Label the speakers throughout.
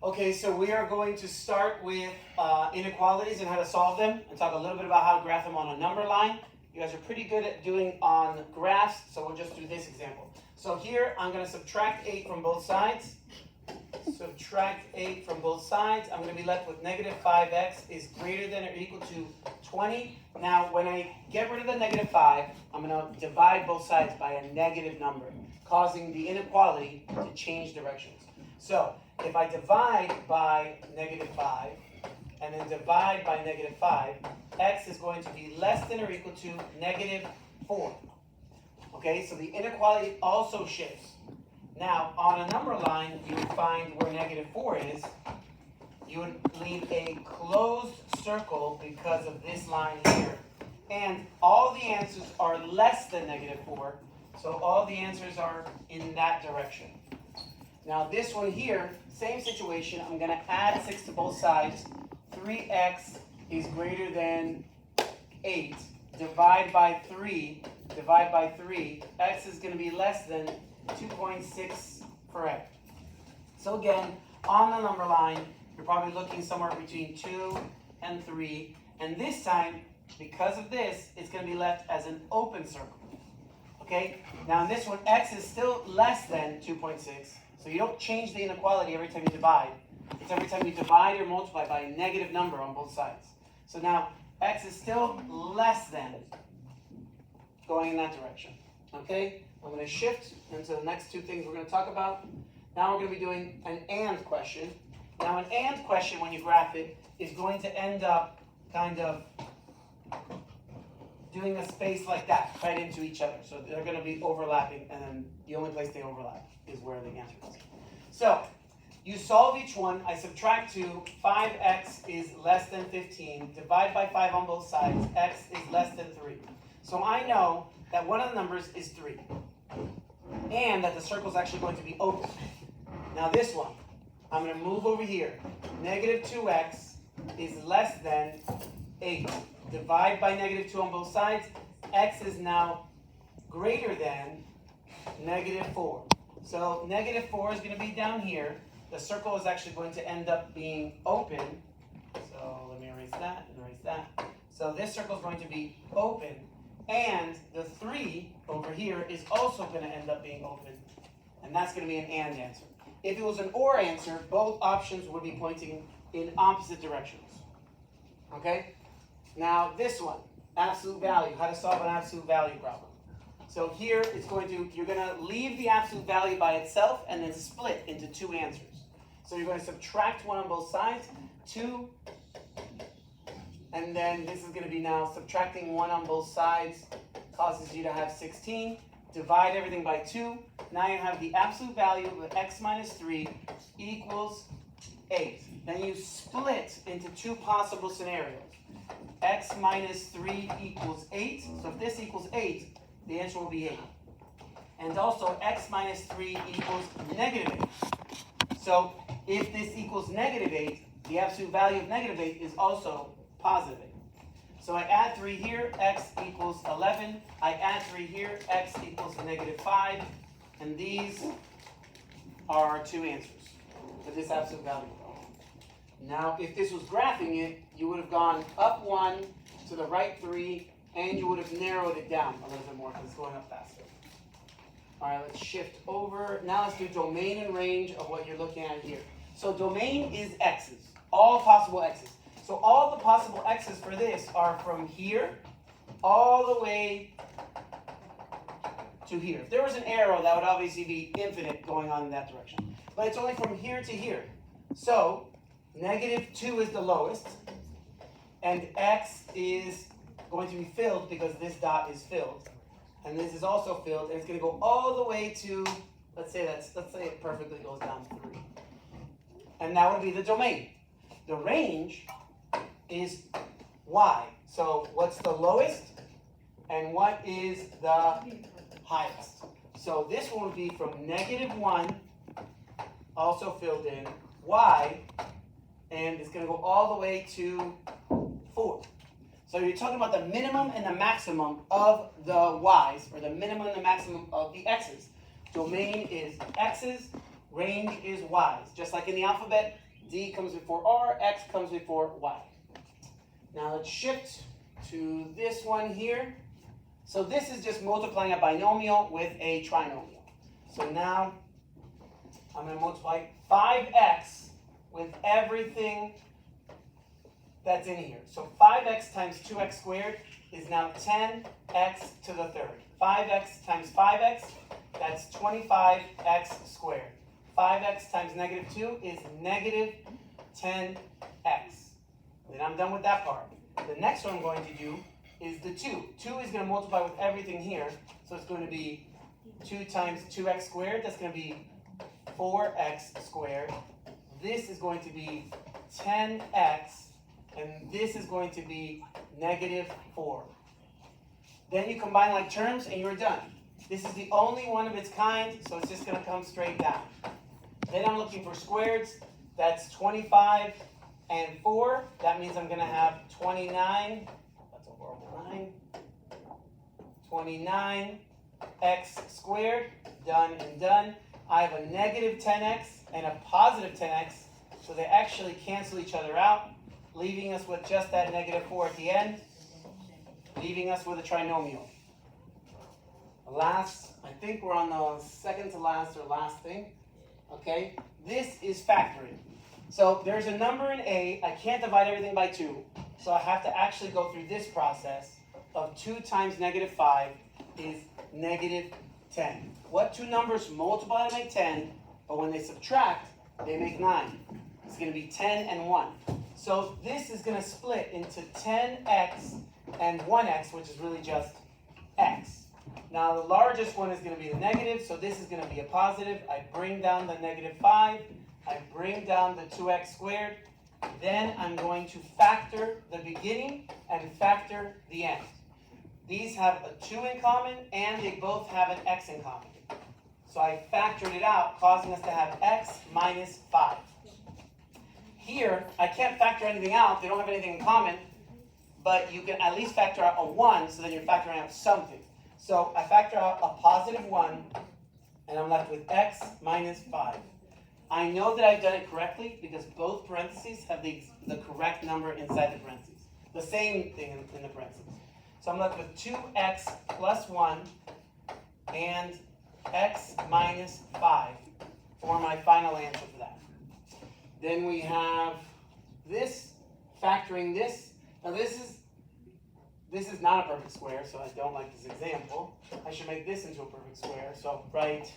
Speaker 1: Okay, so we are going to start with inequalities and how to solve them, and talk a little bit about how to graph them on a number line. You guys are pretty good at doing on graphs, so we'll just do this example. So here, I'm going to subtract 8 from both sides. Subtract 8 from both sides. I'm going to be left with negative 5x is greater than or equal to 20. Now, when I get rid of the negative 5, I'm going to divide both sides by a negative number, causing the inequality to change directions. So, if I divide by negative 5, and then divide by negative 5, x is going to be less than or equal to negative 4. Okay, so the inequality also shifts. Now, on a number line, you would find where negative 4 is. You would leave a closed circle because of this line here. And all the answers are less than negative 4, so all the answers are in that direction. Now, this one here, same situation. I'm going to add 6 to both sides. 3x is greater than 8. Divide by 3. Divide by 3. X is going to be less than 2.6 for x. So again, on the number line, you're probably looking somewhere between 2 and 3. And this time, because of this, it's going to be left as an open circle. Okay? Now in this one, x is still less than 2.6. So you don't change the inequality every time you divide. It's every time you divide or multiply by a negative number on both sides. So now, x is still less than, going in that direction. Okay? I'm going to shift into the next two things we're going to talk about. Now we're going to be doing an and question. Now an and question, when you graph it, is going to end up kind of doing a space like that, right into each other. So they're going to be overlapping, and then the only place they overlap is where the answer is. So you solve each one. I subtract 2. 5x is less than 15. Divide by 5 on both sides. X is less than 3. So I know that one of the numbers is 3. And that the circle is actually going to be open. Now this one, I'm going to move over here. Negative 2x is less than 8. Divide by negative 2 on both sides. X is now greater than negative 4. So negative 4 is going to be down here. The circle is actually going to end up being open. So let me erase that and erase that. So this circle is going to be open. And the 3 over here is also going to end up being open. And that's going to be an and answer. If it was an or answer, both options would be pointing in opposite directions. Okay? Now this one, absolute value, how to solve an absolute value problem. So here it's you're going to leave the absolute value by itself and then split into two answers. So you're going to subtract 1 on both sides, 2, and then this is going to be now subtracting 1 on both sides causes you to have 16. Divide everything by 2. Now you have the absolute value of x minus 3 equals 8. Then you split into two possible scenarios. X minus 3 equals 8. So if this equals 8, the answer will be 8. And also x minus 3 equals negative 8. So if this equals negative 8, the absolute value of negative 8 is also positive 8. So I add 3 here, x equals 11. I add 3 here, x equals negative 5. And these are our two answers for this absolute value problem. Now, if this was graphing it, you would have gone up 1, to the right 3, and you would have narrowed it down a little bit more because it's going up faster. All right, let's shift over. Now let's do domain and range of what you're looking at here. So domain is x's, all possible x's. So all the possible x's for this are from here all the way to here. If there was an arrow, that would obviously be infinite going on in that direction. But it's only from here to here. So negative 2 is the lowest, and x is going to be filled because this dot is filled. And this is also filled, and it's going to go all the way to, let's say it perfectly goes down to 3. And that would be the domain. The range is y. So what's the lowest and what is the highest? So this one would be from negative 1, also filled in, y, and it's going to go all the way to 4. So you're talking about the minimum and the maximum of the y's, or the minimum and the maximum of the x's. Domain is x's, range is y's. Just like in the alphabet, D comes before R, X comes before Y. Now let's shift to this one here. So this is just multiplying a binomial with a trinomial. So now I'm going to multiply 5x with everything that's in here. So 5x times 2x squared is now 10x to the third. 5x times 5x, that's 25x squared. 5x times negative 2 is negative 10x. Then I'm done with that part. The next one I'm going to do is the 2. 2 is going to multiply with everything here. So it's going to be 2 times 2x squared. That's going to be 4x squared. This is going to be 10x. And this is going to be negative 4. Then you combine like terms and you're done. This is the only one of its kind, so it's just going to come straight down. Then I'm looking for squareds. That's 25 and 4. That means I'm going to have 29. That's a horrible 9. 29x squared. Done and done. I have a negative 10x and a positive 10x, so they actually cancel each other out, leaving us with just that negative 4 at the end, leaving us with a trinomial. Last, I think we're on the second to last or last thing. Okay, this is factoring. So there's a number in A, I can't divide everything by 2, so I have to actually go through this process of 2 times negative 5 is negative 10. What two numbers multiply to make 10, but when they subtract, they make 9. It's going to be 10 and 1. So this is going to split into 10x and 1x, which is really just x. Now the largest one is going to be the negative, so this is going to be a positive. I bring down the negative 5. I bring down the 2x squared. Then I'm going to factor the beginning and factor the end. These have a 2 in common, and they both have an x in common. So I factored it out, causing us to have x minus 5. Here, I can't factor anything out. They don't have anything in common. But you can at least factor out a 1, so then you're factoring out something. So I factor out a positive 1, and I'm left with x minus 5. I know that I've done it correctly because both parentheses have the correct number inside the parentheses. The same thing in the parentheses. So I'm left with 2x plus 1 and x minus 5 for my final answer for that. Then we have this, factoring this. Now this is not a perfect square, so I don't like this example. I should make this into a perfect square. So write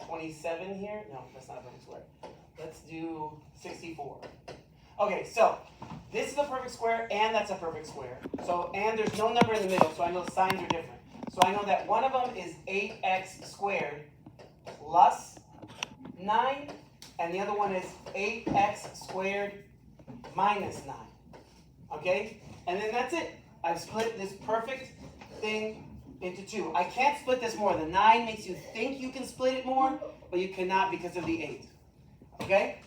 Speaker 1: 27 here. No, that's not a perfect square. Let's do 64. Okay, so this is a perfect square, and that's a perfect square. So, and there's no number in the middle, so I know the signs are different. So I know that one of them is 8x squared plus 9, and the other one is 8x squared minus 9. Okay? And then that's it. I've split this perfect thing into 2. I can't split this more. The 9 makes you think you can split it more, but you cannot because of the 8. Okay?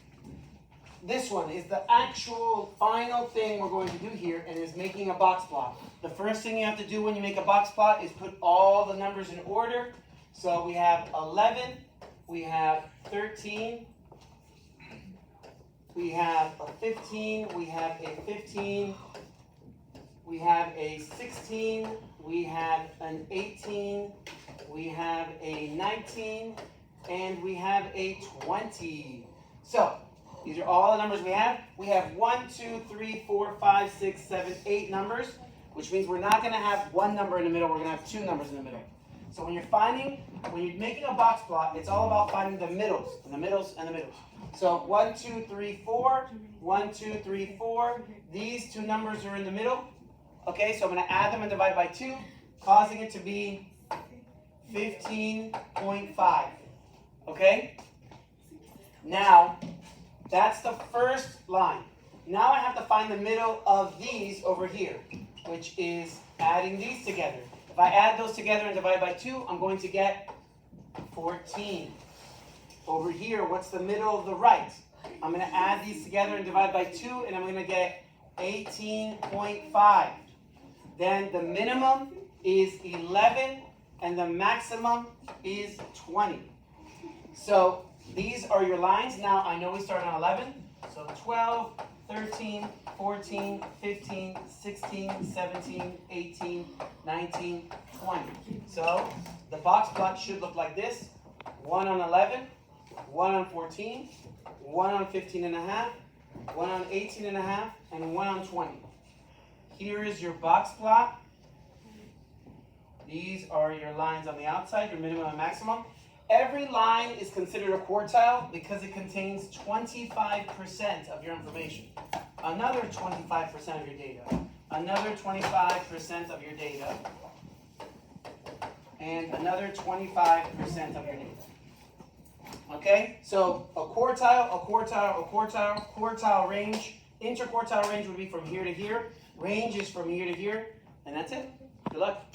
Speaker 1: This one is the actual final thing we're going to do here, and is making a box plot. The first thing you have to do when you make a box plot is put all the numbers in order. So we have 11, we have 13, we have a 15, we have a 15, we have a 16, we have an 18, we have a 19, and we have a 20. So these are all the numbers we have. We have 1, 2, 3, 4, 5, 6, 7, 8 numbers, which means we're not going to have one number in the middle. We're going to have 2 numbers in the middle. So when you're making a box plot, it's all about finding the middles, and the middles, and the middles. So 1, 2, 3, 4, 1, 2, 3, 4. These 2 numbers are in the middle. Okay, so I'm going to add them and divide by 2, causing it to be 15.5. Okay? Now, that's the first line. Now I have to find the middle of these over here, which is adding these together. If I add those together and divide by 2, I'm going to get 14. Over here, what's the middle of the right? I'm going to add these together and divide by 2, and I'm going to get 18.5. Then the minimum is 11, and the maximum is 20. So These are your lines. Now, I know we start on 11. So 12, 13, 14, 15, 16, 17, 18, 19, 20. So the box plot should look like this. 1 on 11, 1 on 14, 1 on 15 and a half, 1 on 18 and a half, and 1 on 20. Here is your box plot. These are your lines on the outside, your minimum and maximum. Every line is considered a quartile because it contains 25% of your information. Another 25% of your data. Another 25% of your data. And another 25% of your data. Okay? So a quartile range. Interquartile range would be from here to here. Range is from here to here. And that's it. Good luck.